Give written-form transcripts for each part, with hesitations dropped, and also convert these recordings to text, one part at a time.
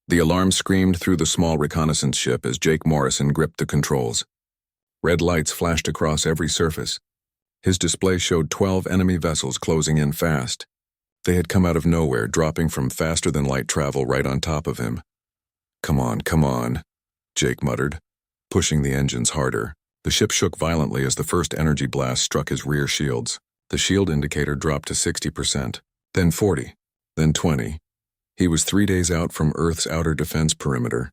The alarm screamed through the small reconnaissance ship as Jake Morrison gripped the controls. Red lights flashed across every surface. His display showed 12 enemy vessels closing in fast. They had come out of nowhere, dropping from faster-than-light travel right on top of him. Come on, Jake muttered, pushing the engines harder. The ship shook violently as the first energy blast struck his rear shields. The shield indicator dropped to 60%, then 40, then 20. He was 3 days out from Earth's outer defense perimeter.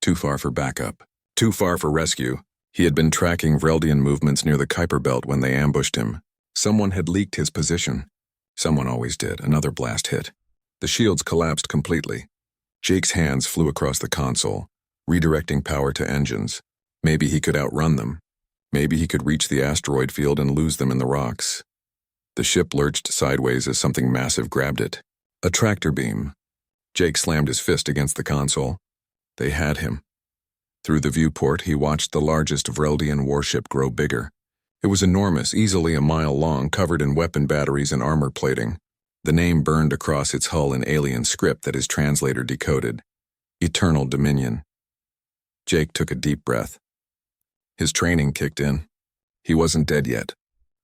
Too far for backup. Too far for rescue. He had been tracking Vreldian movements near the Kuiper Belt when they ambushed him. Someone had leaked his position. Someone always did. Another blast hit. The shields collapsed completely. Jake's hands flew across the console, redirecting power to engines. Maybe he could outrun them. Maybe he could reach the asteroid field and lose them in the rocks. The ship lurched sideways as something massive grabbed it. A tractor beam. Jake slammed his fist against the console. They had him. Through the viewport, he watched the largest Vreldian warship grow bigger. It was enormous, easily a mile long, covered in weapon batteries and armor plating. The name burned across its hull in alien script that his translator decoded. Eternal Dominion. Jake took a deep breath. His training kicked in. He wasn't dead yet.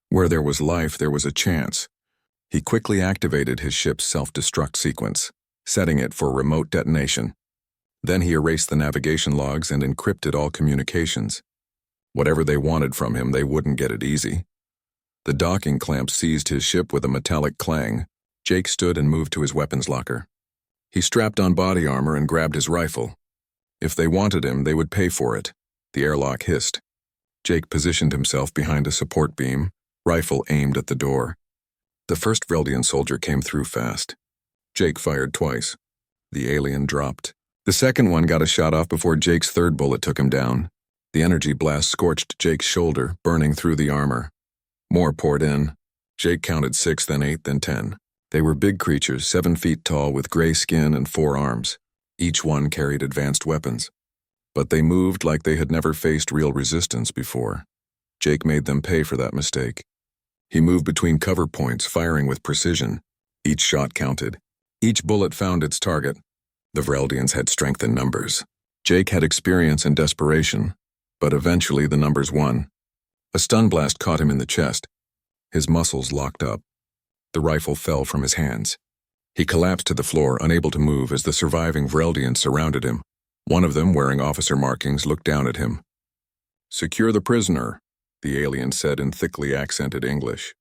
Where there was life, there was a chance. He quickly activated his ship's self-destruct sequence, setting it for remote detonation. Then he erased the navigation logs and encrypted all communications. Whatever they wanted from him, they wouldn't get it easy. The docking clamp seized his ship with a metallic clang. Jake stood and moved to his weapons locker. He strapped on body armor and grabbed his rifle. If they wanted him, they would pay for it. The airlock hissed. Jake positioned himself behind a support beam, rifle aimed at the door. The first Vreldian soldier came through fast. Jake fired twice. The alien dropped. The second one got a shot off before Jake's third bullet took him down. The energy blast scorched Jake's shoulder, burning through the armor. More poured in. Jake counted 6, then 8, then 10. They were big creatures, 7 feet tall with gray skin and 4 arms. Each one carried advanced weapons. But they moved like they had never faced real resistance before. Jake made them pay for that mistake. He moved between cover points, firing with precision. Each shot counted. Each bullet found its target. The Vreldians had strength in numbers. Jake had experience and desperation, but eventually the numbers won. A stun blast caught him in the chest. His muscles locked up. The rifle fell from his hands. He collapsed to the floor, unable to move as the surviving Vreldians surrounded him. One of them, wearing officer markings, looked down at him. "Secure the prisoner," the alien said in thickly accented English.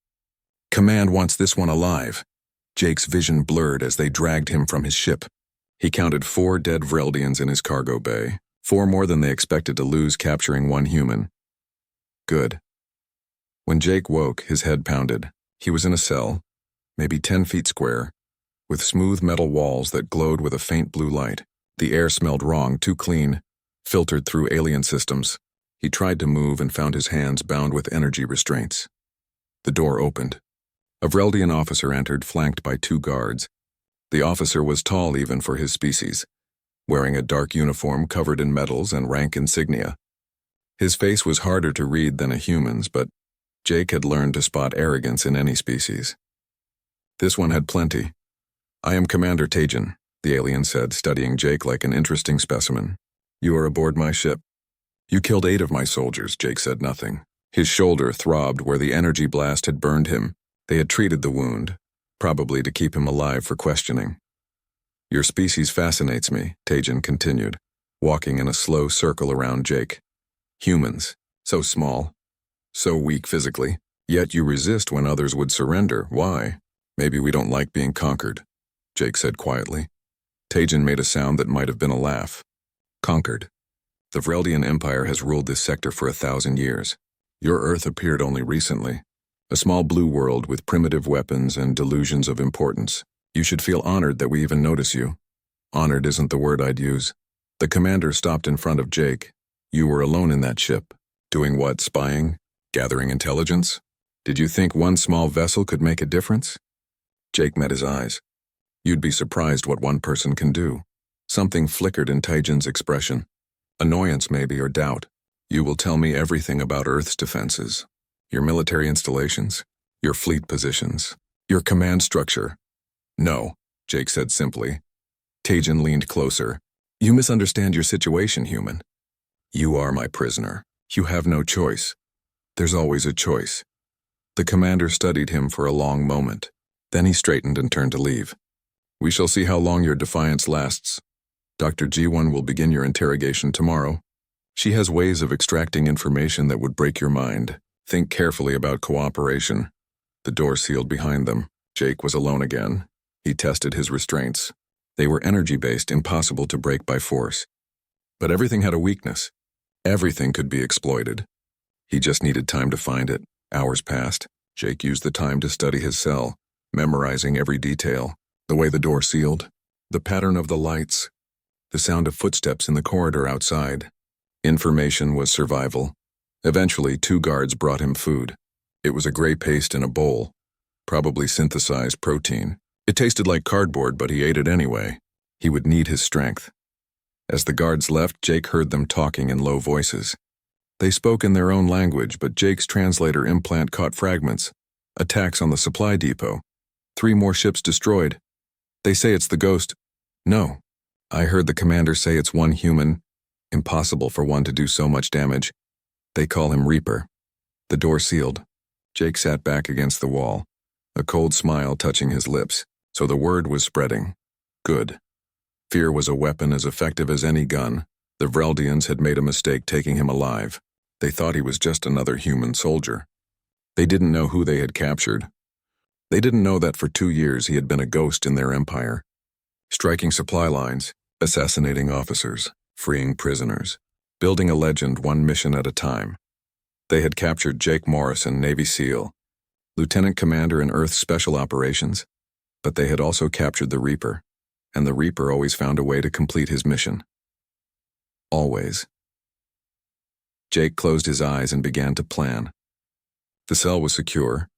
"Command wants this one alive." Jake's vision blurred as they dragged him from his ship. He counted 4 dead Vreldians in his cargo bay, 4 more than they expected to lose capturing 1 human. Good. When Jake woke, his head pounded. He was in a cell, maybe 10 feet square, with smooth metal walls that glowed with a faint blue light. The air smelled wrong, too clean, filtered through alien systems. He tried to move and found his hands bound with energy restraints. The door opened. A Vreldian officer entered, flanked by 2 guards. The officer was tall even for his species, wearing a dark uniform covered in medals and rank insignia. His face was harder to read than a human's, but Jake had learned to spot arrogance in any species. This one had plenty. "I am Commander Tajan," the alien said, studying Jake like an interesting specimen. "You are aboard my ship." "You killed 8 of my soldiers," Jake said nothing. His shoulder throbbed where the energy blast had burned him. They had treated the wound, probably to keep him alive for questioning. "Your species fascinates me," Tajan continued, walking in a slow circle around Jake. "Humans, so small, so weak physically, yet you resist when others would surrender. Why?" "Maybe we don't like being conquered," Jake said quietly. Tajan made a sound that might have been a laugh. "Conquered. The Vreldian Empire has ruled this sector for 1,000 years. Your Earth appeared only recently. A small blue world with primitive weapons and delusions of importance. You should feel honored that we even notice you." "Honored isn't the word I'd use." The commander stopped in front of Jake. "You were alone in that ship. Doing what, spying? Gathering intelligence? Did you think one small vessel could make a difference?" Jake met his eyes. "You'd be surprised what one person can do." Something flickered in Tajan's expression. Annoyance maybe, or doubt. "You will tell me everything about Earth's defenses. Your military installations, your fleet positions, your command structure." "No," Jake said simply. Tajan leaned closer. You misunderstand your situation, human. You are my prisoner. You have no choice. There's always a choice. The commander studied him for a long moment. Then he straightened and turned to leave. We shall see how long your defiance lasts. Dr. G1 will begin your interrogation tomorrow. She has ways of extracting information that would break your mind. Think carefully about cooperation. The door sealed behind them. Jake was alone again. He tested his restraints. They were energy-based, impossible to break by force. But everything had a weakness. Everything could be exploited. He just needed time to find it. Hours passed. Jake used the time to study his cell, memorizing every detail. The way the door sealed, the pattern of the lights, the sound of footsteps in the corridor outside. Information was survival. Eventually, 2 guards brought him food. It was a gray paste in a bowl, probably synthesized protein. It tasted like cardboard, but he ate it anyway. He would need his strength. As the guards left, Jake heard them talking in low voices. They spoke in their own language, but Jake's translator implant caught fragments. Attacks on the supply depot. 3 more ships destroyed. They say it's the ghost. No. I heard the commander say it's one human. Impossible for one to do so much damage. They call him Reaper. The door sealed. Jake sat back against the wall, a cold smile touching his lips. So the word was spreading. Good. Fear was a weapon as effective as any gun. The Vreldians had made a mistake taking him alive. They thought he was just another human soldier. They didn't know who they had captured. They didn't know that for 2 years he had been a ghost in their empire, striking supply lines, assassinating officers, freeing prisoners, building a legend one mission at a time. They had captured Jake Morrison, Navy SEAL, Lieutenant Commander in Earth Special Operations, but they had also captured the Reaper, and the Reaper always found a way to complete his mission. Always. Jake closed his eyes and began to plan. The cell was secure,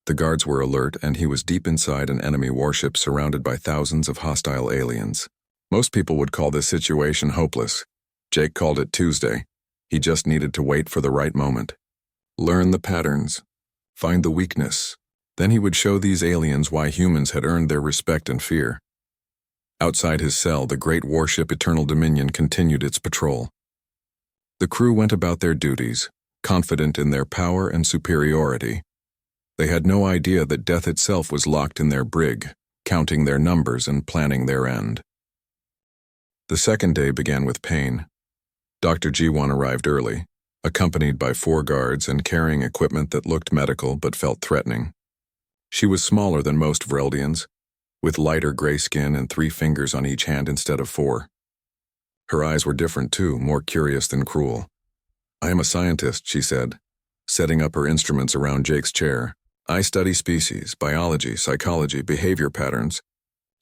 the guards were alert, and he was deep inside an enemy warship surrounded by thousands of hostile aliens. Most people would call this situation hopeless. Jake called it Tuesday. He just needed to wait for the right moment. Learn the patterns. Find the weakness. Then he would show these aliens why humans had earned their respect and fear. Outside his cell, the great warship Eternal Dominion continued its patrol. The crew went about their duties, confident in their power and superiority. They had no idea that death itself was locked in their brig, counting their numbers and planning their end. The second day began with pain. Dr. G1 arrived early, accompanied by 4 guards and carrying equipment that looked medical but felt threatening. She was smaller than most Vreldians, with lighter gray skin and 3 fingers on each hand instead of 4. Her eyes were different too, more curious than cruel. I am a scientist, she said, setting up her instruments around Jake's chair. I study species, biology, psychology, behavior patterns.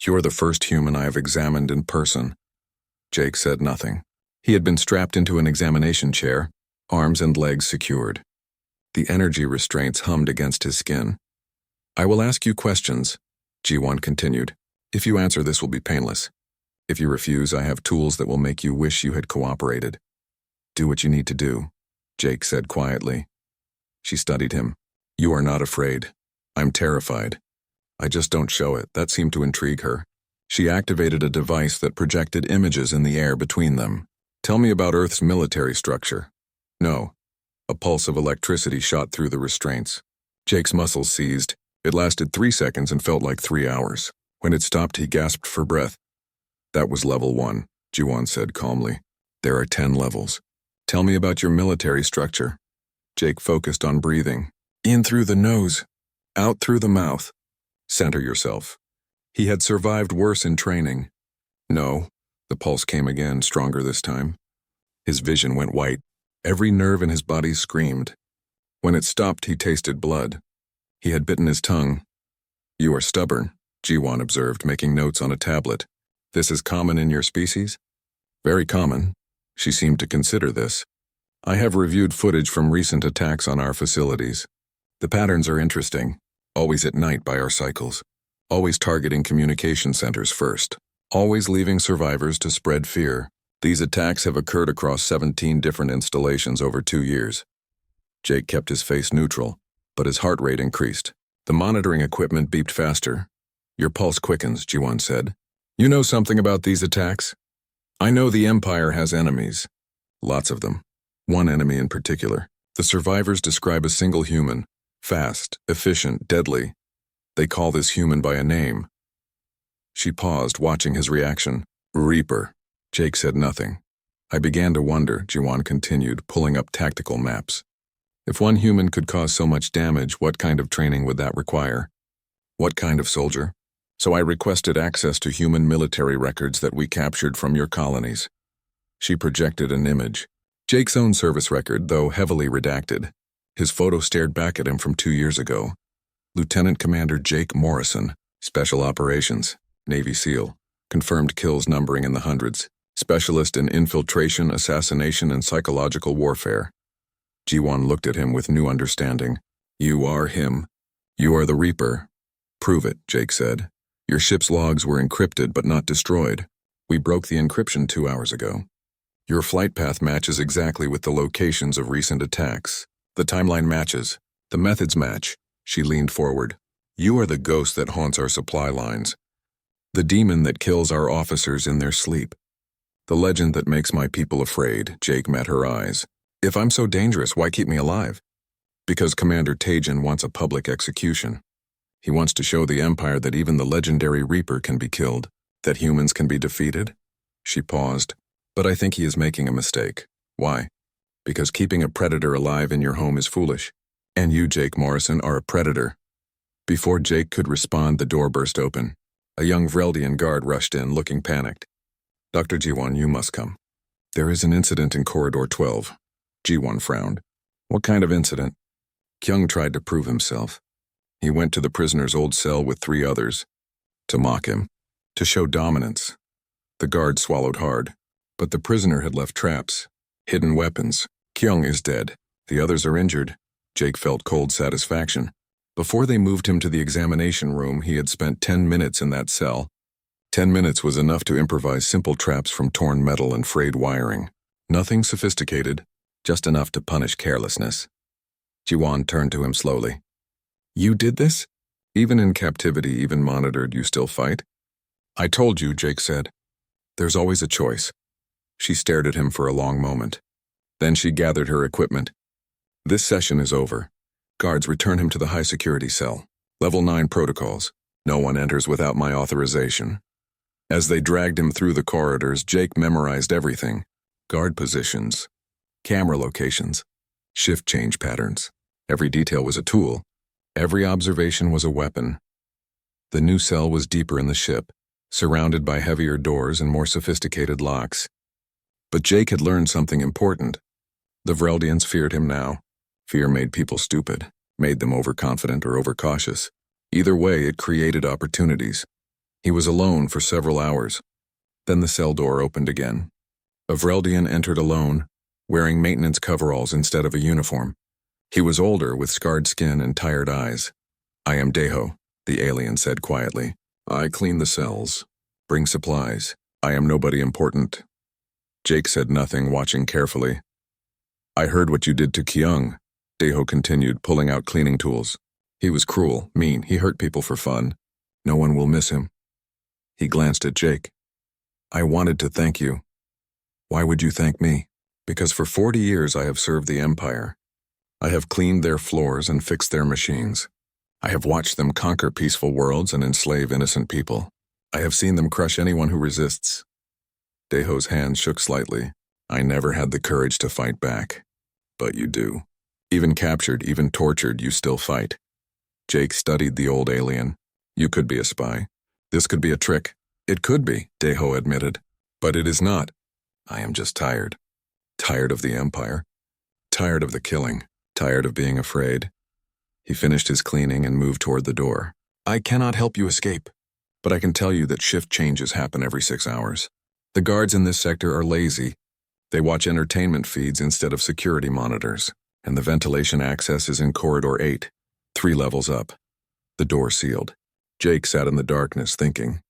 You're the first human I have examined in person. Jake said nothing. He had been strapped into an examination chair, arms and legs secured. The energy restraints hummed against his skin. I will ask you questions, G1 continued. If you answer, this will be painless. If you refuse, I have tools that will make you wish you had cooperated. Do what you need to do, Jake said quietly. She studied him. You are not afraid. I'm terrified. I just don't show it. That seemed to intrigue her. She activated a device that projected images in the air between them. Tell me about Earth's military structure. No. A pulse of electricity shot through the restraints. Jake's muscles seized. It lasted 3 seconds and felt like 3 hours. When it stopped, he gasped for breath. That was level 1, Ji-won said calmly. There are 10 levels. Tell me about your military structure. Jake focused on breathing. In through the nose, out through the mouth. Center yourself. He had survived worse in training. No, the pulse came again, stronger this time. His vision went white. Every nerve in his body screamed. When it stopped, he tasted blood. He had bitten his tongue. You are stubborn, Ji-won observed, making notes on a tablet. This is common in your species? Very common. She seemed to consider this. I have reviewed footage from recent attacks on our facilities. The patterns are interesting. Always at night by our cycles. Always targeting communication centers first. Always leaving survivors to spread fear. These attacks have occurred across 17 different installations over 2 years. Jake kept his face neutral, but his heart rate increased. The monitoring equipment beeped faster. Your pulse quickens, Ji-won said. You know something about these attacks? I know the Empire has enemies. Lots of them. One enemy in particular. The survivors describe a single human. Fast, efficient, deadly. They call this human by a name. She paused, watching his reaction. Reaper. Jake said nothing. I began to wonder, Jiwan continued, pulling up tactical maps. If one human could cause so much damage, what kind of training would that require? What kind of soldier? So I requested access to human military records that we captured from your colonies. She projected an image. Jake's own service record, though heavily redacted. His photo stared back at him from 2 years ago. Lieutenant Commander Jake Morrison, Special Operations, Navy SEAL. Confirmed kills numbering in the hundreds. Specialist in infiltration, assassination, and psychological warfare. Jiwan looked at him with new understanding. You are him. You are the Reaper. Prove it, Jake said. Your ship's logs were encrypted but not destroyed. We broke the encryption 2 hours ago. Your flight path matches exactly with the locations of recent attacks. The timeline matches. The methods match. She leaned forward. You are the ghost that haunts our supply lines. The demon that kills our officers in their sleep. The legend that makes my people afraid. Jake met her eyes. If I'm so dangerous, why keep me alive? Because Commander Tajin wants a public execution. He wants to show the Empire that even the legendary Reaper can be killed, that humans can be defeated. She paused. But I think he is making a mistake. Why? Because keeping a predator alive in your home is foolish. And you, Jake Morrison, are a predator. Before Jake could respond, the door burst open. A young Vreldian guard rushed in, looking panicked. Dr. Jiwan, you must come. There is an incident in Corridor 12. Jiwan frowned. What kind of incident? Kyung tried to prove himself. He went to the prisoner's old cell with 3 others. To mock him. To show dominance. The guard swallowed hard. But the prisoner had left traps. Hidden weapons. Kyung is dead. The others are injured. Jake felt cold satisfaction. Before they moved him to the examination room, he had spent 10 minutes in that cell. 10 minutes was enough to improvise simple traps from torn metal and frayed wiring. Nothing sophisticated, just enough to punish carelessness. Jiwan turned to him slowly. You did this? Even in captivity, even monitored, you still fight? I told you, Jake said. There's always a choice. She stared at him for a long moment. Then she gathered her equipment. This session is over. Guards, return him to the high-security cell. Level 9 protocols. No one enters without my authorization. As they dragged him through the corridors, Jake memorized everything. Guard positions. Camera locations. Shift change patterns. Every detail was a tool. Every observation was a weapon. The new cell was deeper in the ship, surrounded by heavier doors and more sophisticated locks. But Jake had learned something important. The Vreldians feared him now. Fear made people stupid, made them overconfident or overcautious. Either way, it created opportunities. He was alone for several hours. Then the cell door opened again. A Vreldian entered alone, wearing maintenance coveralls instead of a uniform. He was older, with scarred skin and tired eyes. I am Deho, the alien said quietly. I clean the cells, bring supplies. I am nobody important. Jake said nothing, watching carefully. I heard what you did to Kyung, Deho continued, pulling out cleaning tools. He was cruel, mean, he hurt people for fun. No one will miss him. He glanced at Jake. I wanted to thank you. Why would you thank me? Because for 40 years I have served the Empire. I have cleaned their floors and fixed their machines. I have watched them conquer peaceful worlds and enslave innocent people. I have seen them crush anyone who resists. Deho's hand shook slightly. I never had the courage to fight back. But you do. Even captured, even tortured, you still fight. Jake studied the old alien. You could be a spy. This could be a trick. It could be, Deho admitted. But it is not. I am just tired. Tired of the Empire. Tired of the killing. Tired of being afraid. He finished his cleaning and moved toward the door. I cannot help you escape. But I can tell you that shift changes happen every 6 hours. The guards in this sector are lazy. They watch entertainment feeds instead of security monitors. And the ventilation access is in Corridor 8, 3 levels up. The door sealed. Jake sat in the darkness, thinking.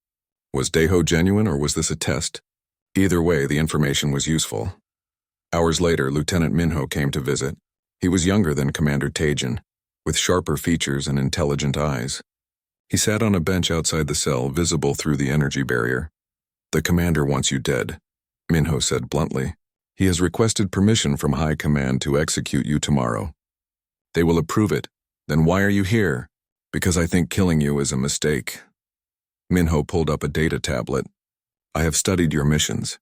Was Deho genuine or was this a test? Either way, the information was useful. Hours later, Lieutenant Minho came to visit. He was younger than Commander Tajin, with sharper features and intelligent eyes. He sat on a bench outside the cell, visible through the energy barrier. The commander wants you dead. Minho said bluntly. He has requested permission from High Command to execute you tomorrow. They will approve it. Then why are you here? Because I think killing you is a mistake. Minho pulled up a data tablet. I have studied your missions.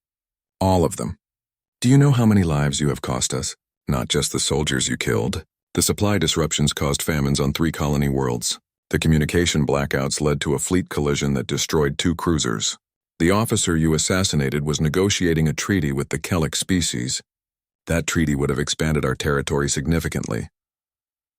All of them. Do you know how many lives you have cost us? Not just the soldiers you killed. The supply disruptions caused famines on 3 colony worlds. The communication blackouts led to a fleet collision that destroyed 2 cruisers. The officer you assassinated was negotiating a treaty with the Kellic species. That treaty would have expanded our territory significantly.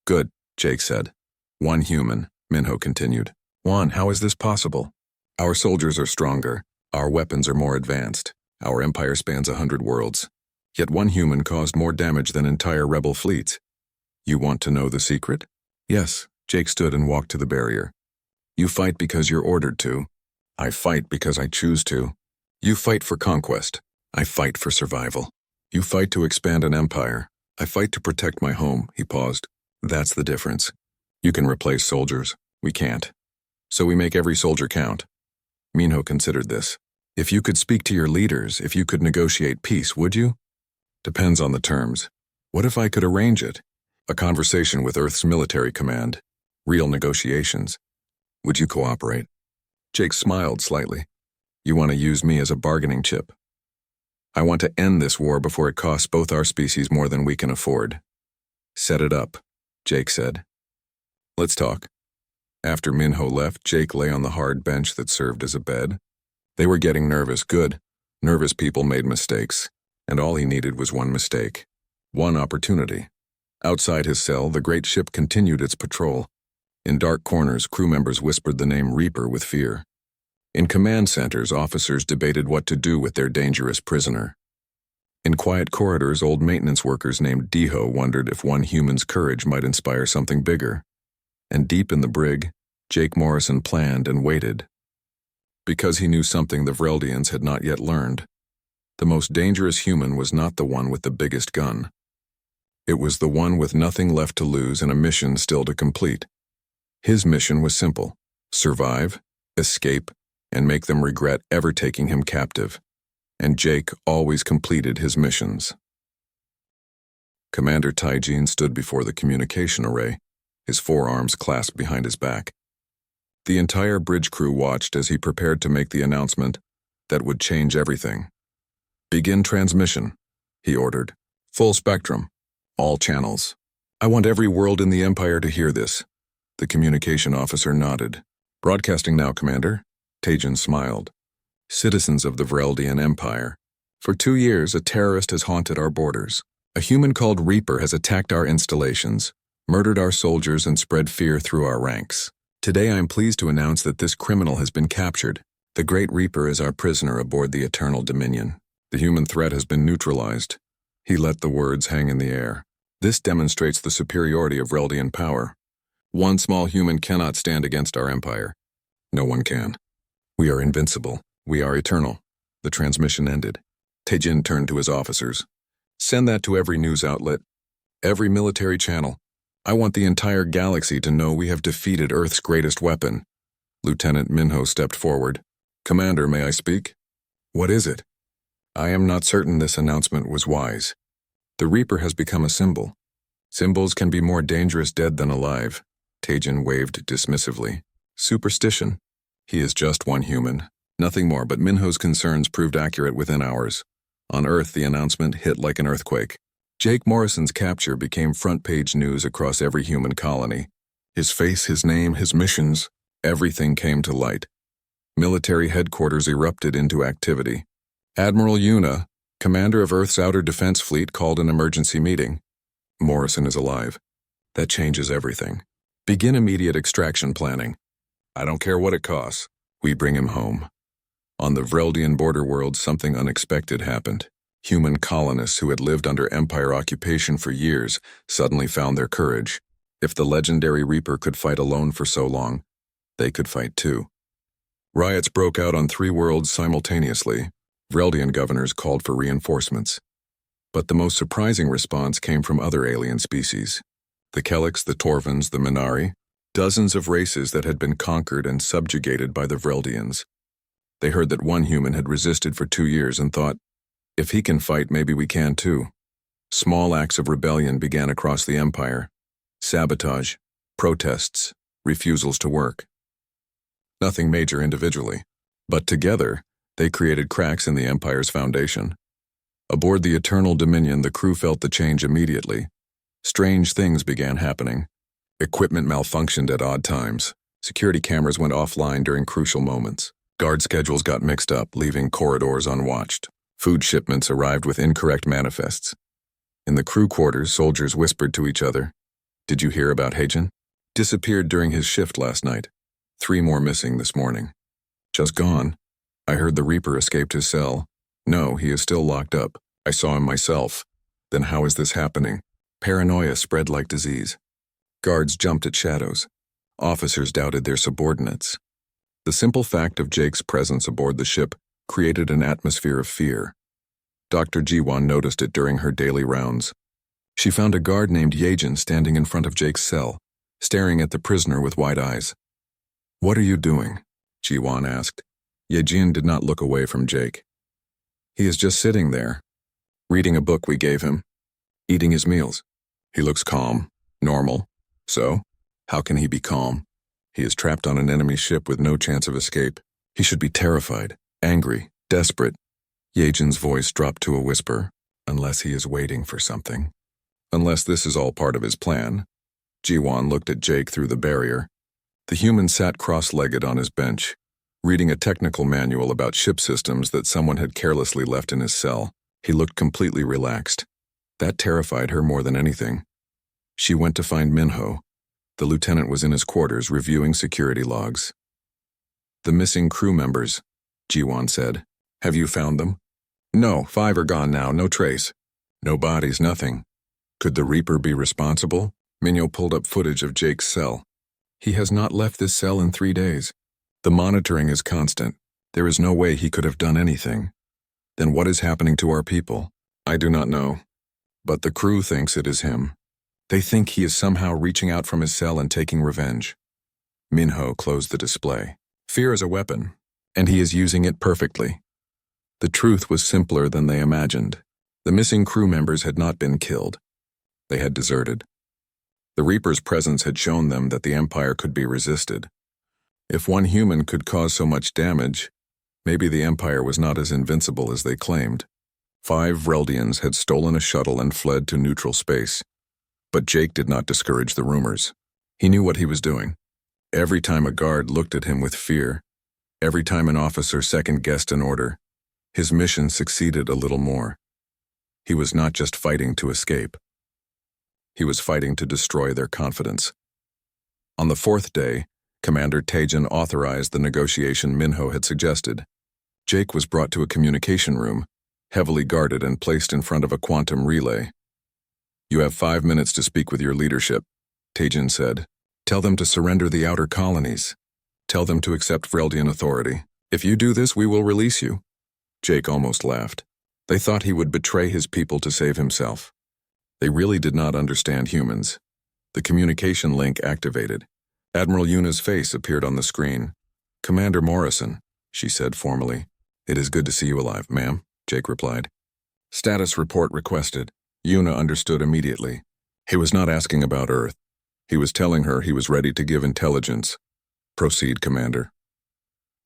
Good, Jake said. 1 human, Minho continued. 1, how is this possible? Our soldiers are stronger. Our weapons are more advanced. Our empire spans 100 worlds. Yet 1 human caused more damage than entire rebel fleets. You want to know the secret? Yes, Jake stood and walked to the barrier. You fight because you're ordered to. I fight because I choose to. You fight for conquest. I fight for survival. You fight to expand an empire. I fight to protect my home, he paused. That's the difference. You can replace soldiers. We can't. So we make every soldier count. Minho considered this. If you could speak to your leaders, if you could negotiate peace, would you? Depends on the terms. What if I could arrange it? A conversation with Earth's military command. Real negotiations. Would you cooperate? Jake smiled slightly. You want to use me as a bargaining chip? I want to end this war before it costs both our species more than we can afford. Set it up, Jake said. Let's talk. After Minho left, Jake lay on the hard bench that served as a bed. They were getting nervous. Good. Nervous people made mistakes, and all he needed was 1 mistake. 1 opportunity. Outside his cell, the great ship continued its patrol. In dark corners, crew members whispered the name Reaper with fear. In command centers, officers debated what to do with their dangerous prisoner. In quiet corridors, old maintenance workers named Diho wondered if 1 human's courage might inspire something bigger. And deep in the brig, Jake Morrison planned and waited. Because he knew something the Vreldians had not yet learned. The most dangerous human was not the one with the biggest gun. It was the one with nothing left to lose and a mission still to complete. His mission was simple: survive, escape, and make them regret ever taking him captive. And Jake always completed his missions. Commander Taijin stood before the communication array, his forearms clasped behind his back. The entire bridge crew watched as he prepared to make the announcement that would change everything. Begin transmission, he ordered. Full spectrum. All channels. I want every world in the Empire to hear this. The communication officer nodded. Broadcasting now, Commander. Taijin smiled. Citizens of the Vreldian Empire. For 2 years, a terrorist has haunted our borders. A human called Reaper has attacked our installations, murdered our soldiers, and spread fear through our ranks. Today I am pleased to announce that this criminal has been captured. The Great Reaper is our prisoner aboard the Eternal Dominion. The human threat has been neutralized. He let the words hang in the air. This demonstrates the superiority of Vreldian power. 1 small human cannot stand against our empire. No one can. We are invincible. We are eternal. The transmission ended. Taijin turned to his officers. Send that to every news outlet, every military channel. I want the entire galaxy to know we have defeated Earth's greatest weapon. Lieutenant Minho stepped forward. Commander, may I speak? What is it? I am not certain this announcement was wise. The Reaper has become a symbol. Symbols can be more dangerous dead than alive. Taijin waved dismissively. Superstition. He is just 1 human. Nothing more, but Minho's concerns proved accurate within hours. On Earth, the announcement hit like an earthquake. Jake Morrison's capture became front-page news across every human colony. His face, his name, his missions, everything came to light. Military headquarters erupted into activity. Admiral Yuna, commander of Earth's Outer Defense Fleet, called an emergency meeting. Morrison is alive. That changes everything. Begin immediate extraction planning. I don't care what it costs. We bring him home. On the Vreldian border world, something unexpected happened. Human colonists who had lived under Empire occupation for years suddenly found their courage. If the legendary Reaper could fight alone for so long, they could fight too. Riots broke out on 3 worlds simultaneously. Vreldian governors called for reinforcements. But the most surprising response came from other alien species. The Kellics, the Torvans, the Minari, dozens of races that had been conquered and subjugated by the Vreldians. They heard that 1 human had resisted for 2 years and thought, If he can fight, maybe we can too. Small acts of rebellion began across the Empire. Sabotage, protests, refusals to work. Nothing major individually, but together, they created cracks in the Empire's foundation. Aboard the Eternal Dominion, the crew felt the change immediately. Strange things began happening. Equipment malfunctioned at odd times. Security cameras went offline during crucial moments. Guard schedules got mixed up, leaving corridors unwatched. Food shipments arrived with incorrect manifests. In the crew quarters, soldiers whispered to each other. Did you hear about Hagen? Disappeared during his shift last night. 3 more missing this morning. Just gone. I heard the Reaper escaped his cell. No, he is still locked up. I saw him myself. Then how is this happening? Paranoia spread like disease. Guards jumped at shadows. Officers doubted their subordinates. The simple fact of Jake's presence aboard the ship created an atmosphere of fear. Dr. Jiwan noticed it during her daily rounds. She found a guard named Yejin standing in front of Jake's cell, staring at the prisoner with wide eyes. What are you doing? Jiwan asked. Yejin did not look away from Jake. He is just sitting there, reading a book we gave him, eating his meals. He looks calm, normal. So, how can he be calm? He is trapped on an enemy ship with no chance of escape. He should be terrified, angry, desperate. Yejin's voice dropped to a whisper, unless he is waiting for something. Unless this is all part of his plan. Jiwan looked at Jake through the barrier. The human sat cross-legged on his bench, reading a technical manual about ship systems that someone had carelessly left in his cell. He looked completely relaxed. That terrified her more than anything. She went to find Minho. The lieutenant was in his quarters reviewing security logs. The missing crew members, Jiwan said. Have you found them? No, 5 are gone now, no trace. No bodies, nothing. Could the Reaper be responsible? Minho pulled up footage of Jake's cell. He has not left this cell in 3 days. The monitoring is constant. There is no way he could have done anything. Then what is happening to our people? I do not know. But the crew thinks it is him. They think he is somehow reaching out from his cell and taking revenge. Minho closed the display. Fear is a weapon, and he is using it perfectly. The truth was simpler than they imagined. The missing crew members had not been killed. They had deserted. The Reaper's presence had shown them that the Empire could be resisted. If one human could cause so much damage, maybe the Empire was not as invincible as they claimed. 5 Vreldians had stolen a shuttle and fled to neutral space. But Jake did not discourage the rumors. He knew what he was doing. Every time a guard looked at him with fear, every time an officer second-guessed an order, his mission succeeded a little more. He was not just fighting to escape. He was fighting to destroy their confidence. On the 4th day, Commander Taejin authorized the negotiation Minho had suggested. Jake was brought to a communication room, heavily guarded and placed in front of a quantum relay. You have 5 minutes to speak with your leadership, Taejin said. Tell them to surrender the outer colonies. Tell them to accept Vreldian authority. If you do this, we will release you. Jake almost laughed. They thought he would betray his people to save himself. They really did not understand humans. The communication link activated. Admiral Yuna's face appeared on the screen. Commander Morrison, she said formally. It is good to see you alive, ma'am, Jake replied. Status report requested. Yuna understood immediately. He was not asking about Earth. He was telling her he was ready to give intelligence. Proceed, Commander.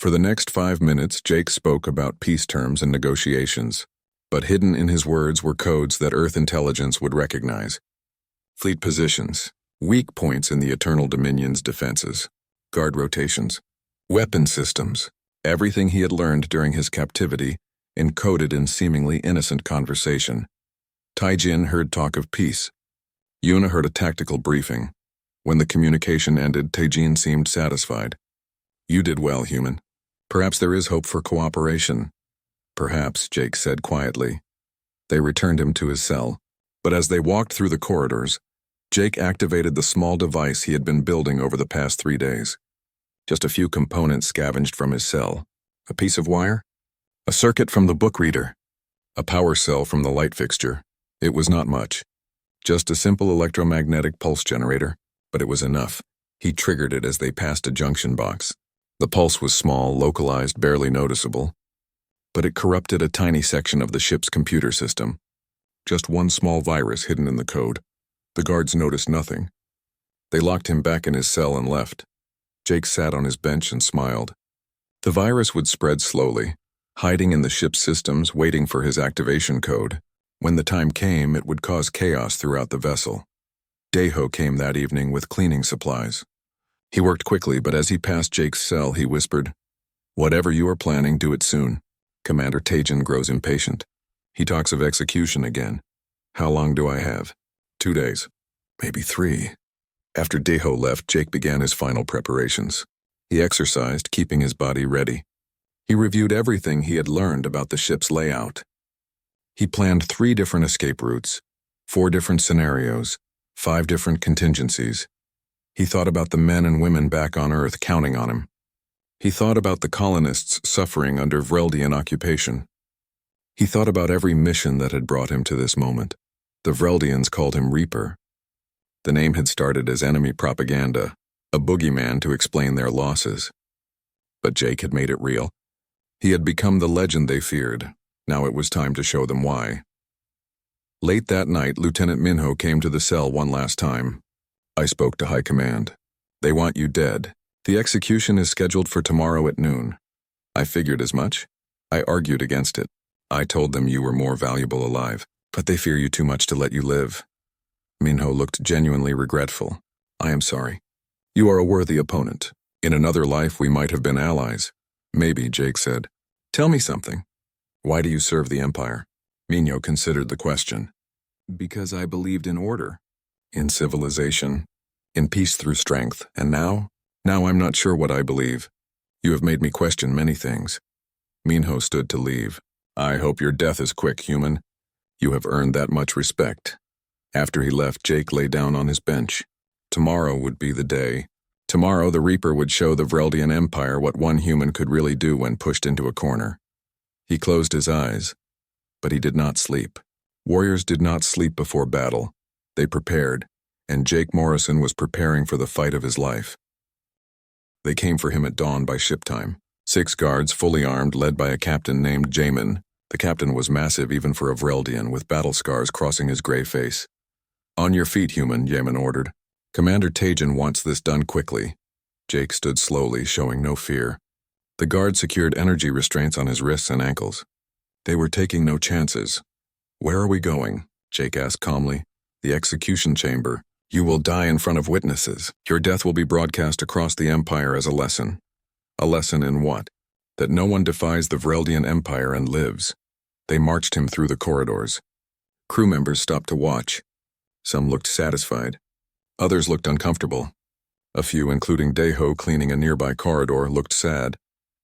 For the next 5 minutes, Jake spoke about peace terms and negotiations, but hidden in his words were codes that Earth intelligence would recognize. Fleet positions, weak points in the Eternal Dominion's defenses, guard rotations, weapon systems, everything he had learned during his captivity, encoded in seemingly innocent conversation. Taejin heard talk of peace. Yuna heard a tactical briefing. When the communication ended, Taejin seemed satisfied. You did well, human. Perhaps there is hope for cooperation. Perhaps, Jake said quietly. They returned him to his cell, but as they walked through the corridors, Jake activated the small device he had been building over the past 3 days. Just a few components scavenged from his cell. A piece of wire, a circuit from the book reader, a power cell from the light fixture. It was not much. Just a simple electromagnetic pulse generator, but it was enough. He triggered it as they passed a junction box. The pulse was small, localized, barely noticeable. but it corrupted a tiny section of the ship's computer system. Just one small virus hidden in the code. The guards noticed nothing. They locked him back in his cell and left. Jake sat on his bench and smiled. The virus would spread slowly, hiding in the ship's systems, waiting for his activation code. When the time came, it would cause chaos throughout the vessel. Daho came that evening with cleaning supplies. He worked quickly, but as he passed Jake's cell, he whispered, "Whatever you are planning, do it soon." Commander Tajin grows impatient. He talks of execution again. "How long do I have?" 2 days. Maybe 3. After Daho left, Jake began his final preparations. He exercised, keeping his body ready. He reviewed everything he had learned about the ship's layout. He planned 3 different escape routes, 4 different scenarios, 5 different contingencies. He thought about the men and women back on Earth counting on him. He thought about the colonists suffering under Vreldian occupation. He thought about every mission that had brought him to this moment. The Vreldians called him Reaper. The name had started as enemy propaganda, a boogeyman to explain their losses. But Jake had made it real. He had become the legend they feared. Now it was time to show them why. Late that night, Lieutenant Minho came to the cell one last time. "I spoke to High Command. They want you dead. The execution is scheduled for tomorrow at noon." "I figured as much. I argued against it. I told them you were more valuable alive, but they fear you too much to let you live." Minho looked genuinely regretful. "I am sorry. You are a worthy opponent. In another life, we might have been allies." "Maybe," Jake said. "Tell me something. Why do you serve the Empire?" Minho considered the question. "Because I believed in order, in civilization, in peace through strength, and now I'm not sure what I believe. You have made me question many things." Minho stood to leave. "I hope your death is quick, human. You have earned that much respect." After he left, Jake lay down on his bench. Tomorrow would be the day. Tomorrow the Reaper would show the Vreldian Empire what one human could really do when pushed into a corner. He closed his eyes, but he did not sleep. Warriors did not sleep before battle. They prepared, and Jake Morrison was preparing for the fight of his life. They came for him at dawn by ship time. 6 guards, fully armed, led by a captain named Jamin. The captain was massive even for a Vreldian, with battle scars crossing his gray face. "On your feet, human," Jamin ordered. "Commander Tajin wants this done quickly." Jake stood slowly, showing no fear. The guard secured energy restraints on his wrists and ankles. They were taking no chances. "Where are we going?" Jake asked calmly. "The execution chamber. You will die in front of witnesses. Your death will be broadcast across the Empire as a lesson." "A lesson in what?" "That no one defies the Vreldian Empire and lives." They marched him through the corridors. Crew members stopped to watch. Some looked satisfied. Others looked uncomfortable. A few, including Daho cleaning a nearby corridor, looked sad.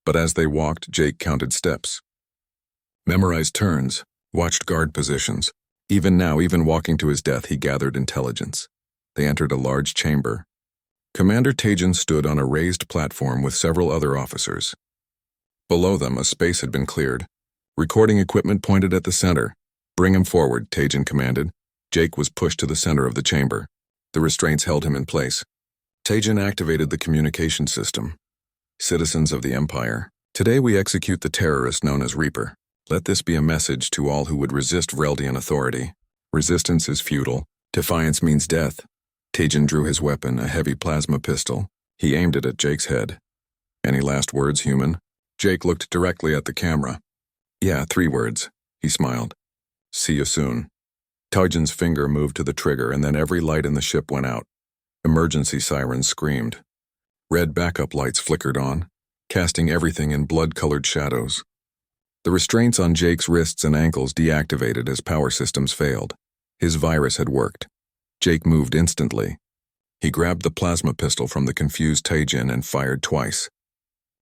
But as they walked, Jake counted steps. Memorized turns, watched guard positions. Even now, even walking to his death, he gathered intelligence. They entered a large chamber. Commander Tajin stood on a raised platform with several other officers. Below them, a space had been cleared. Recording equipment pointed at the center. "Bring him forward," Tajin commanded. Jake was pushed to the center of the chamber. The restraints held him in place. Tajin activated the communication system. "Citizens of the Empire, today we execute the terrorist known as Reaper. Let this be a message to all who would resist Vreldian authority. Resistance is futile. Defiance means death." Tajin drew his weapon, a heavy plasma pistol. He aimed it at Jake's head. "Any last words, human?" Jake looked directly at the camera. "Yeah, 3 words." He smiled. "See you soon." Tajin's finger moved to the trigger, and then every light in the ship went out. Emergency sirens screamed. Red backup lights flickered on, casting everything in blood-colored shadows. The restraints on Jake's wrists and ankles deactivated as power systems failed. His virus had worked. Jake moved instantly. He grabbed the plasma pistol from the confused Tajin and fired twice.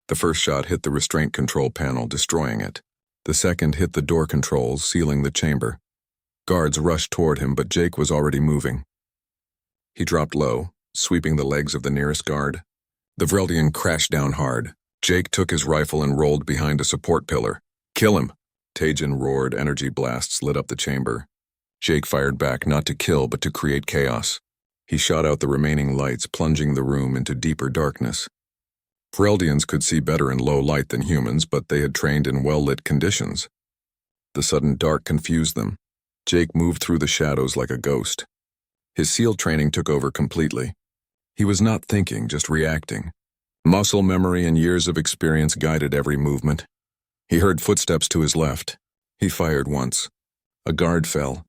The first shot hit the restraint control panel, destroying it. The second hit the door controls, sealing the chamber. Guards rushed toward him, but Jake was already moving. He dropped low, sweeping the legs of the nearest guard. The Vreldian crashed down hard. Jake took his rifle and rolled behind a support pillar. "Kill him!" Tajin roared. Energy blasts lit up the chamber. Jake fired back, not to kill, but to create chaos. He shot out the remaining lights, plunging the room into deeper darkness. Fereldians could see better in low light than humans, but they had trained in well-lit conditions. The sudden dark confused them. Jake moved through the shadows like a ghost. His SEAL training took over completely. He was not thinking, just reacting. Muscle memory and years of experience guided every movement. He heard footsteps to his left. He fired once. A guard fell.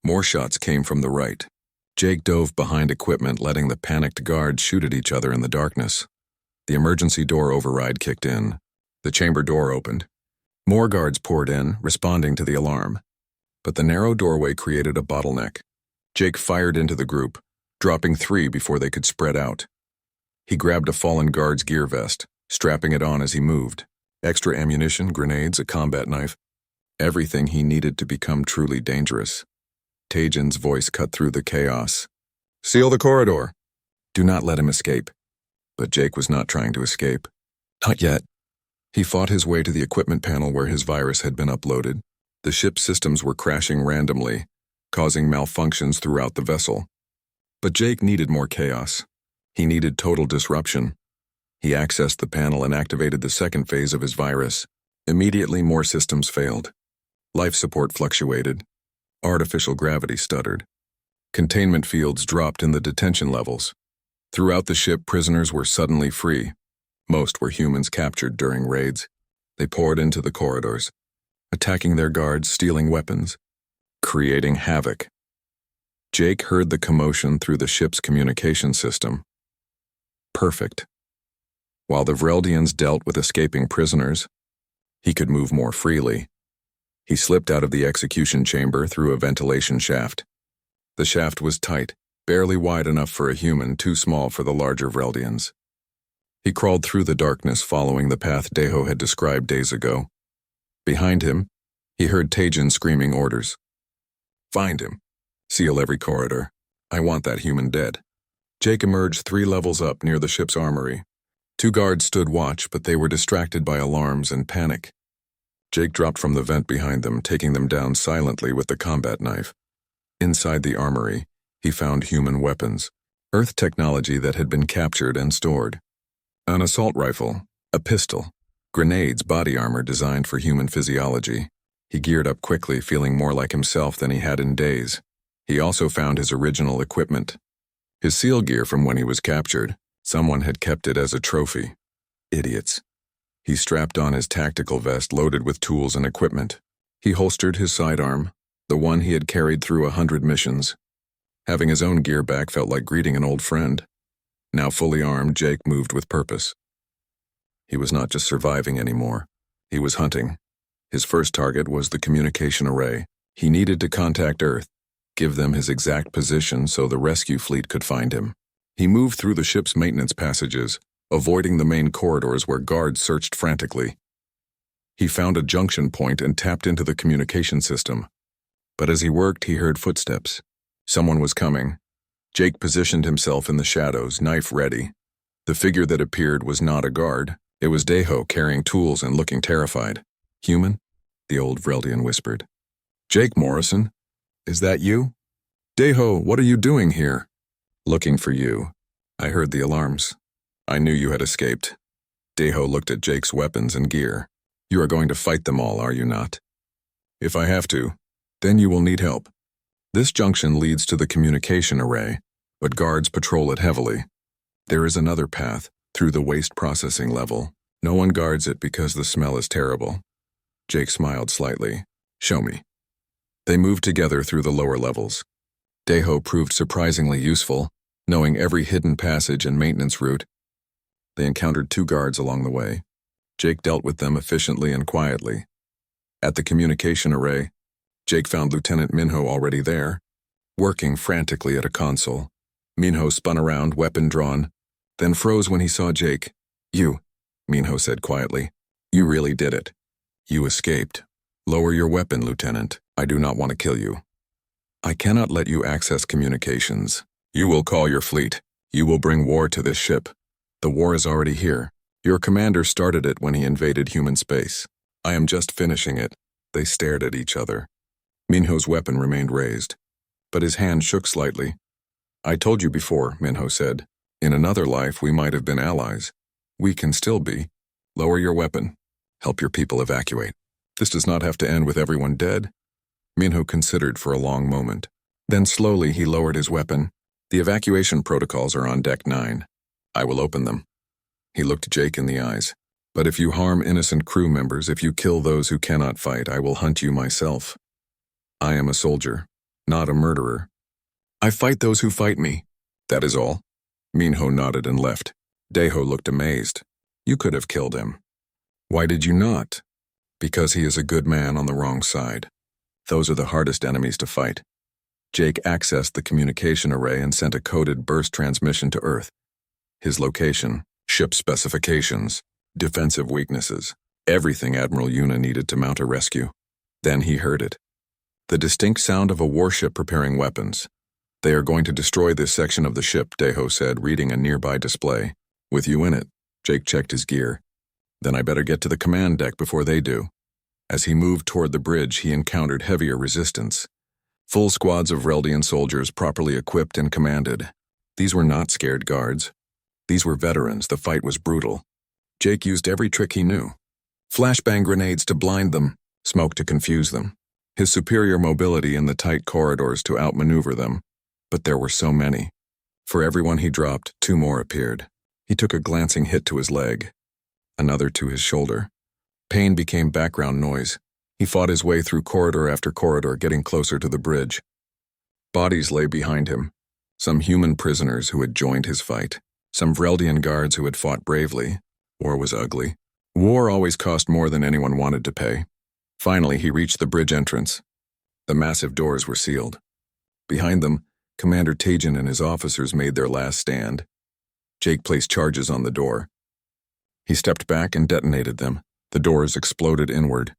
More shots came from the right. Jake dove behind equipment, letting the panicked guards shoot at each other in the darkness. The emergency door override kicked in. The chamber door opened. More guards poured in, responding to the alarm. But the narrow doorway created a bottleneck. Jake fired into the group, dropping 3 before they could spread out. He grabbed a fallen guard's gear vest, strapping it on as he moved. Extra ammunition, grenades, a combat knife. Everything he needed to become truly dangerous. Tajin's voice cut through the chaos. "Seal the corridor. Do not let him escape." But Jake was not trying to escape. Not yet. He fought his way to the equipment panel where his virus had been uploaded. The ship's systems were crashing randomly, causing malfunctions throughout the vessel. But Jake needed more chaos. He needed total disruption. He accessed the panel and activated the second phase of his virus. Immediately, more systems failed. Life support fluctuated. Artificial gravity stuttered. Containment fields dropped in the detention levels. Throughout the ship, prisoners were suddenly free. Most were humans captured during raids. They poured into the corridors, attacking their guards, stealing weapons, creating havoc. Jake heard the commotion through the ship's communication system. Perfect. While the Fereldians dealt with escaping prisoners, he could move more freely. He slipped out of the execution chamber through a ventilation shaft. The shaft was tight, barely wide enough for a human, too small for the larger Fereldians. He crawled through the darkness, following the path Deho had described days ago. Behind him, he heard Tajin screaming orders. "Find him. Seal every corridor. I want that human dead." Jake emerged 3 levels up near the ship's armory. 2 guards stood watch, but they were distracted by alarms and panic. Jake dropped from the vent behind them, taking them down silently with the combat knife. Inside the armory, he found human weapons, Earth technology that had been captured and stored. An assault rifle, a pistol, grenades, body armor designed for human physiology. He geared up quickly, feeling more like himself than he had in days. He also found his original equipment. His SEAL gear from when he was captured. Someone had kept it as a trophy. Idiots. He strapped on his tactical vest loaded with tools and equipment. He holstered his sidearm, the one he had carried through 100 missions. Having his own gear back felt like greeting an old friend. Now fully armed, Jake moved with purpose. He was not just surviving anymore. He was hunting. His first target was the communication array. He needed to contact Earth, give them his exact position so the rescue fleet could find him. He moved through the ship's maintenance passages, avoiding the main corridors where guards searched frantically. He found a junction point and tapped into the communication system. But as he worked, he heard footsteps. Someone was coming. Jake positioned himself in the shadows, knife ready. The figure that appeared was not a guard. It was Deho, carrying tools and looking terrified. "Human?" the old Fereldian whispered. "Jake Morrison? Is that you?" "Deho, what are you doing here?" "Looking for you. I heard the alarms. I knew you had escaped." Deho looked at Jake's weapons and gear. "You are going to fight them all, are you not?" "If I have to, then you will need help. This junction leads to the communication array, but guards patrol it heavily. There is another path, through the waste processing level. No one guards it because the smell is terrible." Jake smiled slightly. "Show me." They moved together through the lower levels. Deho proved surprisingly useful, knowing every hidden passage and maintenance route. They encountered 2 guards along the way. Jake dealt with them efficiently and quietly. At the communication array, Jake found Lieutenant Minho already there, working frantically at a console. Minho spun around, weapon drawn, then froze when he saw Jake. "You," Minho said quietly. "You really did it. You escaped. Lower your weapon, Lieutenant. I do not want to kill you. I cannot let you access communications. You will call your fleet. You will bring war to this ship. The war is already here. Your commander started it when he invaded human space. I am just finishing it." They stared at each other. Minho's weapon remained raised, but his hand shook slightly. "I told you before," Minho said. "In another life, we might have been allies. We can still be. Lower your weapon. Help your people evacuate. This does not have to end with everyone dead. Minho considered for a long moment. Then slowly he lowered his weapon. The evacuation protocols are on deck 9. I will open them. He looked Jake in the eyes. But if you harm innocent crew members, if you kill those who cannot fight, I will hunt you myself. I am a soldier, not a murderer. I fight those who fight me. That is all. Minho nodded and left. Deho looked amazed. You could have killed him. Why did you not? Because he is a good man on the wrong side. Those are the hardest enemies to fight. Jake accessed the communication array and sent a coded burst transmission to Earth. His location, ship specifications, defensive weaknesses, everything Admiral Yuna needed to mount a rescue. Then he heard it. The distinct sound of a warship preparing weapons. They are going to destroy this section of the ship, Deho said, reading a nearby display. With you in it. Jake checked his gear. Then I better get to the command deck before they do. As he moved toward the bridge, he encountered heavier resistance. Full squads of Reldian soldiers properly equipped and commanded. These were not scared guards. These were veterans. The fight was brutal. Jake used every trick he knew. Flashbang grenades to blind them, smoke to confuse them. His superior mobility in the tight corridors to outmaneuver them. But there were so many. For every one he dropped, 2 more appeared. He took a glancing hit to his leg. Another to his shoulder. Pain became background noise. He fought his way through corridor after corridor, getting closer to the bridge. Bodies lay behind him. Some human prisoners who had joined his fight. Some Vreldian guards who had fought bravely. War was ugly. War always cost more than anyone wanted to pay. Finally, he reached the bridge entrance. The massive doors were sealed. Behind them, Commander Tajin and his officers made their last stand. Jake placed charges on the door. He stepped back and detonated them. The doors exploded inward.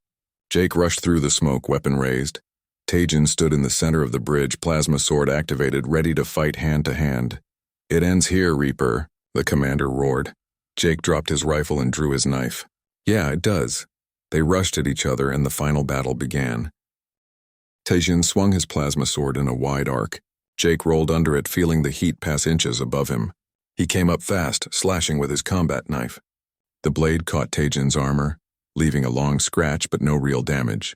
Jake rushed through the smoke, weapon raised. Tajin stood in the center of the bridge, plasma sword activated, ready to fight hand to hand. It ends here, Reaper, the commander roared. Jake dropped his rifle and drew his knife. Yeah, it does. They rushed at each other and the final battle began. Tajin swung his plasma sword in a wide arc. Jake rolled under it, feeling the heat pass inches above him. He came up fast, slashing with his combat knife. The blade caught Tajin's armor, leaving a long scratch but no real damage.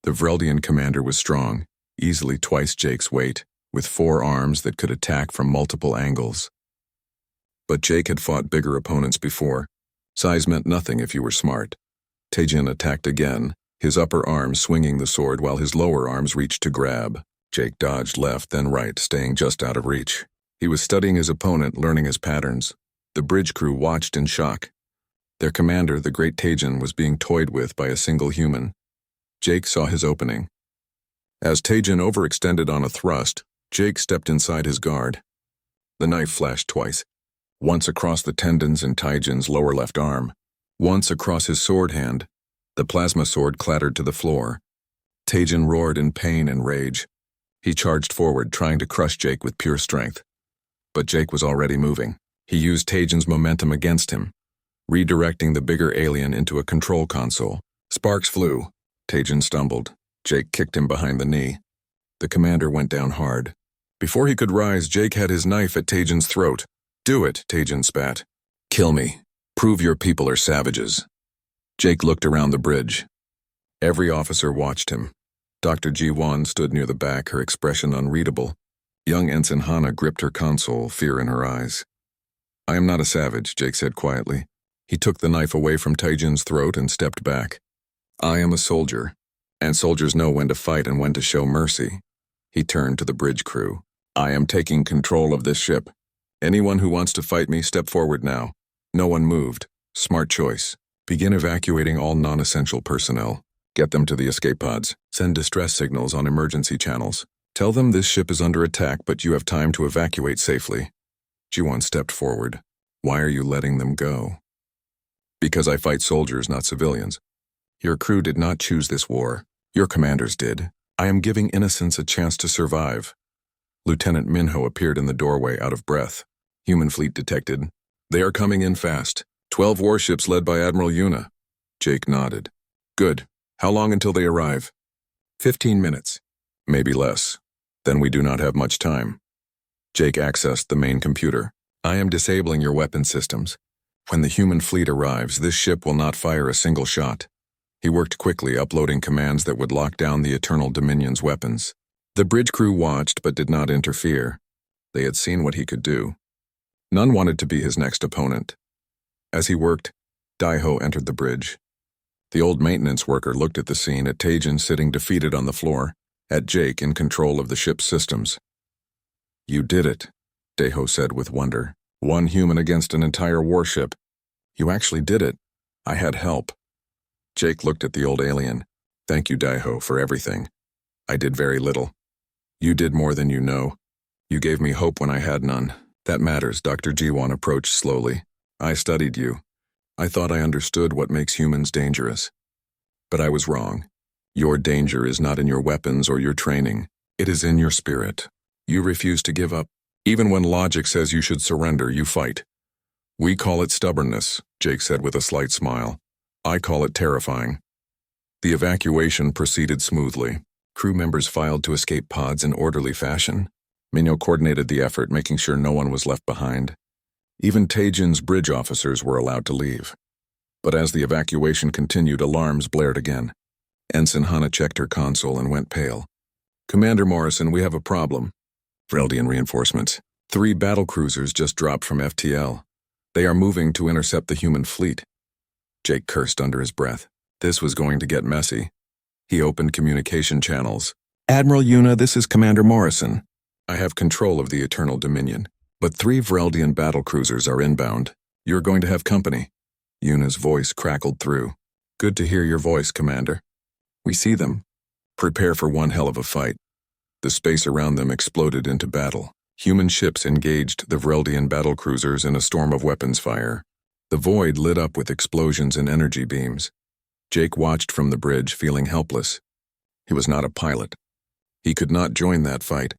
The Vreldian commander was strong, easily twice Jake's weight, with 4 arms that could attack from multiple angles. But Jake had fought bigger opponents before. Size meant nothing if you were smart. Tajin attacked again, his upper arm swinging the sword while his lower arms reached to grab. Jake dodged left, then right, staying just out of reach. He was studying his opponent, learning his patterns. The bridge crew watched in shock. Their commander, the great Tajin, was being toyed with by a single human. Jake saw his opening. As Tajin overextended on a thrust, Jake stepped inside his guard. The knife flashed twice. Once across the tendons in Tajin's lower left arm. Once across his sword hand. The plasma sword clattered to the floor. Tajin roared in pain and rage. He charged forward, trying to crush Jake with pure strength. But Jake was already moving. He used Tajin's momentum against him, redirecting the bigger alien into a control console. Sparks flew. Tajin stumbled. Jake kicked him behind the knee. The commander went down hard. Before he could rise, Jake had his knife at Tajin's throat. Do it, Tajin spat. Kill me. Prove your people are savages. Jake looked around the bridge. Every officer watched him. Dr. Ji-Wan stood near the back, her expression unreadable. Young Ensign Hana gripped her console, fear in her eyes. I am not a savage, Jake said quietly. He took the knife away from Tajin's throat and stepped back. I am a soldier, and soldiers know when to fight and when to show mercy. He turned to the bridge crew. I am taking control of this ship. Anyone who wants to fight me, step forward now. No one moved. Smart choice. Begin evacuating all non-essential personnel. Get them to the escape pods. Send distress signals on emergency channels. Tell them this ship is under attack, but you have time to evacuate safely. Ji-Wan stepped forward. Why are you letting them go? Because I fight soldiers, not civilians. Your crew did not choose this war. Your commanders did. I am giving innocents a chance to survive. Lieutenant Minho appeared in the doorway, out of breath. Human fleet detected. They are coming in fast. 12 warships led by Admiral Yuna. Jake nodded. Good. How long until they arrive? 15 minutes. Maybe less. Then we do not have much time. Jake accessed the main computer. I am disabling your weapon systems. When the human fleet arrives, this ship will not fire a single shot. He worked quickly, uploading commands that would lock down the Eternal Dominion's weapons. The bridge crew watched but did not interfere. They had seen what he could do. None wanted to be his next opponent. As he worked, Daiho entered the bridge. The old maintenance worker looked at the scene, at Teijin sitting defeated on the floor, at Jake in control of the ship's systems. "You did it," Daiho said with wonder. "One human against an entire warship. You actually did it. I had help." Jake looked at the old alien. "Thank you, Daiho, for everything. I did very little. You did more than you know. You gave me hope when I had none. That matters." Dr. Jiwon approached slowly. "I studied you. I thought I understood what makes humans dangerous. But I was wrong. Your danger is not in your weapons or your training. It is in your spirit. You refuse to give up. Even when logic says you should surrender, you fight. We call it stubbornness," Jake said with a slight smile. "I call it terrifying." The evacuation proceeded smoothly. Crew members filed to escape pods in orderly fashion. Minho coordinated the effort, making sure no one was left behind. Even Teijin's bridge officers were allowed to leave. But as the evacuation continued, alarms blared again. Ensign Hana checked her console and went pale. "Commander Morrison, we have a problem." Vreldian reinforcements. 3 battlecruisers just dropped from FTL. They are moving to intercept the human fleet. Jake cursed under his breath. This was going to get messy. He opened communication channels. "Admiral Yuna, this is Commander Morrison. I have control of the Eternal Dominion, but 3 Vreldian battlecruisers are inbound. You're going to have company." Yuna's voice crackled through. "Good to hear your voice, Commander. We see them. Prepare for one hell of a fight." The space around them exploded into battle. Human ships engaged the Vreldian battlecruisers in a storm of weapons fire. The void lit up with explosions and energy beams. Jake watched from the bridge, feeling helpless. He was not a pilot. He could not join that fight,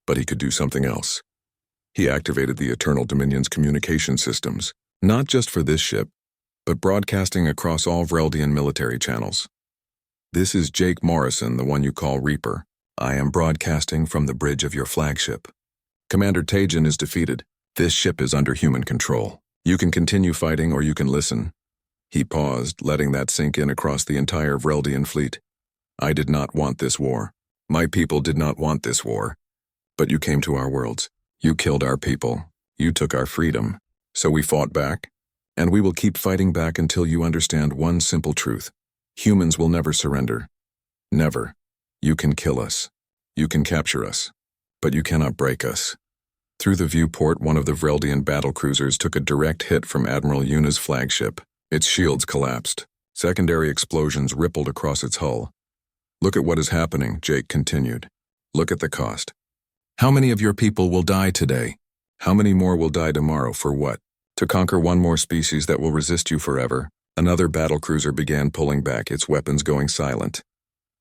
but he could do something else. He activated the Eternal Dominion's communication systems, not just for this ship, but broadcasting across all Vreldian military channels. "This is Jake Morrison, the one you call Reaper. I am broadcasting from the bridge of your flagship. Commander Teijin is defeated. This ship is under human control. You can continue fighting or you can listen." He paused, letting that sink in across the entire Vreldian fleet. "I did not want this war. My people did not want this war. But you came to our worlds. You killed our people. You took our freedom. So we fought back. And we will keep fighting back until you understand one simple truth. Humans will never surrender. Never. You can kill us. You can capture us. But you cannot break us." Through the viewport, one of the Vreldian battlecruisers took a direct hit from Admiral Yuna's flagship. Its shields collapsed. Secondary explosions rippled across its hull. "Look at what is happening," Jake continued. "Look at the cost. How many of your people will die today? How many more will die tomorrow? For what? To conquer one more species that will resist you forever?" Another battlecruiser began pulling back, its weapons going silent.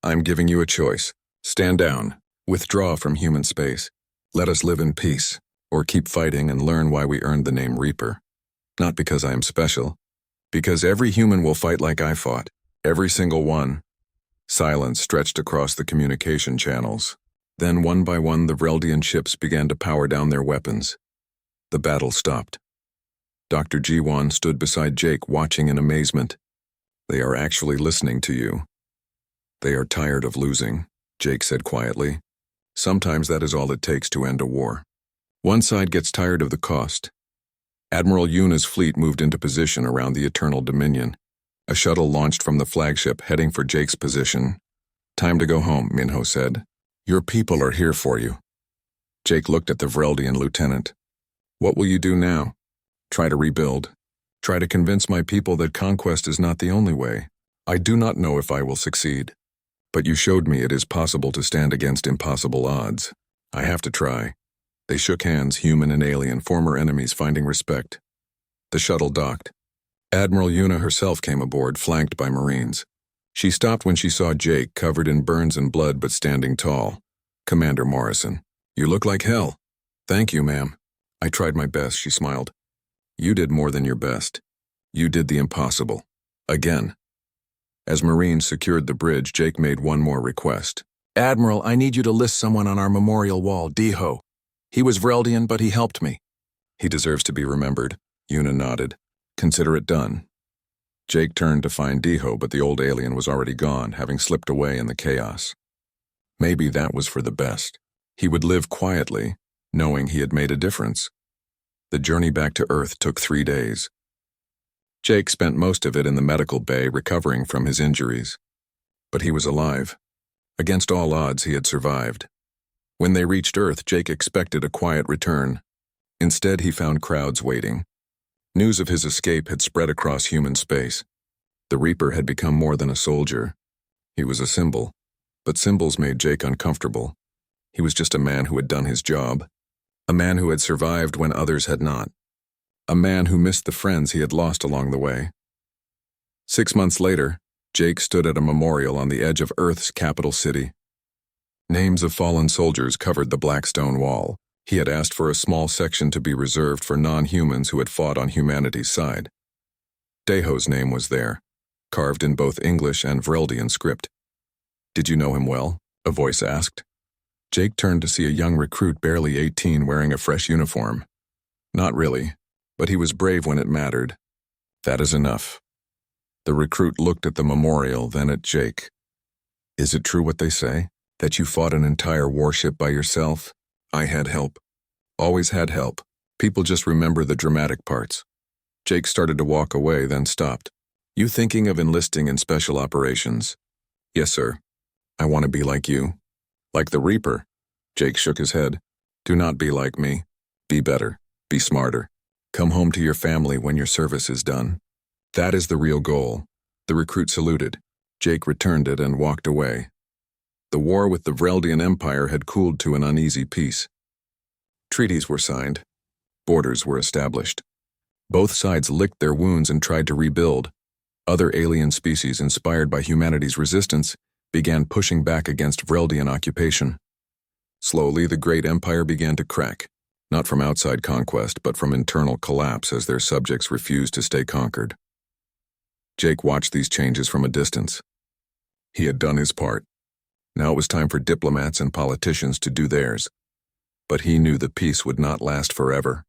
"I'm giving you a choice. Stand down. Withdraw from human space. Let us live in peace, or keep fighting and learn why we earned the name Reaper. Not because I am special. Because every human will fight like I fought. Every single one." Silence stretched across the communication channels. Then one by one the Vreldian ships began to power down their weapons. The battle stopped. Dr. Jiwon stood beside Jake, watching in amazement. "They are actually listening to you." "They are tired of losing," Jake said quietly. "Sometimes that is all it takes to end a war. One side gets tired of the cost." Admiral Yuna's fleet moved into position around the Eternal Dominion. A shuttle launched from the flagship, heading for Jake's position. "Time to go home," Minho said. "Your people are here for you." Jake looked at the Vreldian lieutenant. "What will you do now? Try to rebuild? Try to convince my people that conquest is not the only way? I do not know if I will succeed. But you showed me it is possible to stand against impossible odds. I have to try." They shook hands, human and alien, former enemies finding respect. The shuttle docked. Admiral Yuna herself came aboard, flanked by Marines. She stopped when she saw Jake, covered in burns and blood but standing tall. "Commander Morrison, you look like hell." "Thank you, ma'am. I tried my best," she smiled. "You did more than your best. You did the impossible. Again." As Marines secured the bridge, Jake made one more request. "Admiral, I need you to list someone on our memorial wall, Daiho. He was Vreldian, but he helped me." "He deserves to be remembered." Yuna nodded. Consider it done. Jake turned to find Diho, but the old alien was already gone, having slipped away in the chaos. Maybe that was for the best. He would live quietly, knowing he had made a difference. The journey back to Earth took 3 days. Jake spent most of it in the medical bay recovering from his injuries. But he was alive. Against all odds, he had survived. When they reached Earth, Jake expected a quiet return. Instead, he found crowds waiting. News of his escape had spread across human space. The Reaper had become more than a soldier. He was a symbol, but symbols made Jake uncomfortable. He was just a man who had done his job. A man who had survived when others had not. A man who missed the friends he had lost along the way. 6 months later, Jake stood at a memorial on the edge of Earth's capital city. Names of fallen soldiers covered the black stone wall. He had asked for a small section to be reserved for non-humans who had fought on humanity's side. Deho's name was there, carved in both English and Vreldian script. "Did you know him well?" a voice asked. Jake turned to see a young recruit barely 18 wearing a fresh uniform. Not really, but he was brave when it mattered. "That is enough." The recruit looked at the memorial, then at Jake. "Is it true what they say, that you fought an entire warship by yourself?" "I had help. Always had help. People just remember the dramatic parts." Jake started to walk away, then stopped. "You thinking of enlisting in special operations?" "Yes, sir. I want to be like you." "Like the Reaper?" Jake shook his head. "Do not be like me. Be better. Be smarter. Come home to your family when your service is done. That is the real goal." The recruit saluted. Jake returned it and walked away. The war with the Vreldian Empire had cooled to an uneasy peace. Treaties were signed. Borders were established. Both sides licked their wounds and tried to rebuild. Other alien species inspired by humanity's resistance began pushing back against Vreldian occupation. Slowly, the great empire began to crack, not from outside conquest, but from internal collapse as their subjects refused to stay conquered. Jake watched these changes from a distance. He had done his part. Now it was time for diplomats and politicians to do theirs. But he knew the peace would not last forever.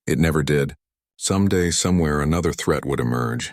It never did. Someday, somewhere, another threat would emerge.